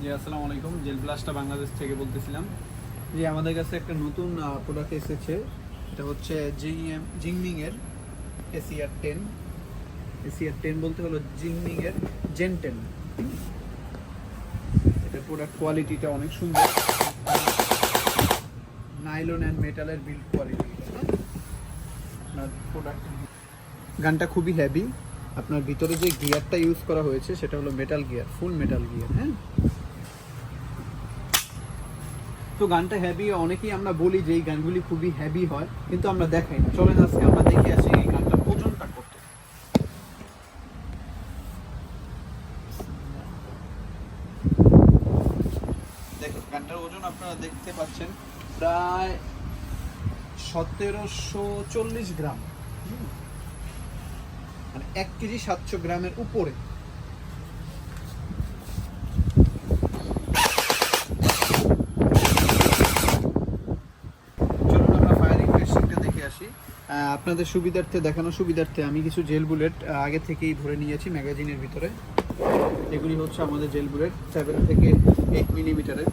জি আসসালামু আলাইকুম, জেল ব্লাস্টটা বাংলাদেশ থেকে বলতেছিলাম। যে আমাদের কাছে একটা নতুন প্রোডাক্ট এসেছে। এটা হচ্ছে জিংমিংয়ের এসিআর 10। এসিআর 10 বলতে হলো জিংমিংয়ের জেন 10। এটা প্রোডাক্ট কোয়ালিটিটা অনেক সুন্দর, নাইলন অ্যান্ড মেটালের বিল্ড কোয়ালিটি। আপনার প্রোডাক্ট গানটা খুবই হেভি। আপনার ভিতরে যে গিয়ারটা ইউজ করা হয়েছে সেটা হলো মেটাল গিয়ার, ফুল মেটাল গিয়ার। হ্যাঁ, তো গানটা হেভি। অনেকেই আমরা বলি যে এই গানগুলি খুবই হেভি হয়, কিন্তু আমরা দেখাই না। চলেন আজকে আমরা দেখে আসি এই গানটার ওজনটা কত। দেখুন গানটার ওজন আপনারা দেখতে পাচ্ছেন প্রায় 1740 গ্রাম, মানে 1 কেজি 700 গ্রামের উপরে। আপনাদের সুবিধার্থে, দেখানোর সুবিধার্থে আমি কিছু জেল বুলেট আগে থেকেই ভরে নিয়েছি ম্যাগাজিনের ভিতরে। এগুলি হচ্ছে আমাদের জেল বুলেট 7 থেকে 8 মিলিমিটারের।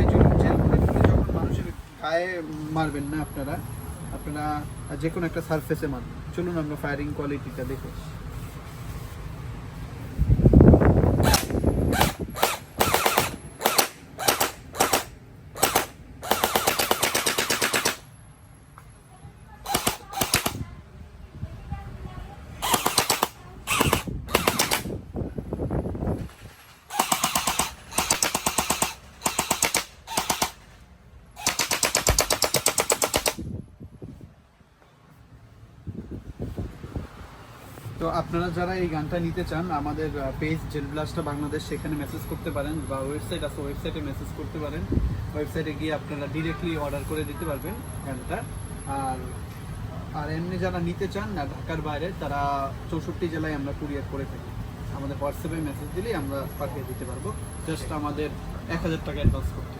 এই জেল বুলেটগুলি যখন মানুষের গায়ে মারবেন না, আপনারা যে কোনো একটা সারফেসে মারবেন। চলুন আমরা ফায়ারিং কোয়ালিটিটা দেখে। তো আপনারা যারা এই গানটা নিতে চান, আমাদের পেজ জেল ব্লাস্টটা বাংলাদেশ, সেখানে মেসেজ করতে পারেন, বা ওয়েবসাইট আছে, ওয়েবসাইটে মেসেজ করতে পারেন। ওয়েবসাইটে গিয়ে আপনারা ডিরেক্টলি অর্ডার করে দিতে পারবেন গানটা। আর আর এমনি যারা নিতে চান না ঢাকার বাইরে, তারা 64 জেলায় আমরা কুরিয়ার করে থাকি। আমাদের হোয়াটসঅ্যাপে মেসেজ দিলেই আমরা পাঠিয়ে দিতে পারবো। জাস্ট আমাদের 1000 টাকা অ্যাডভান্স করতে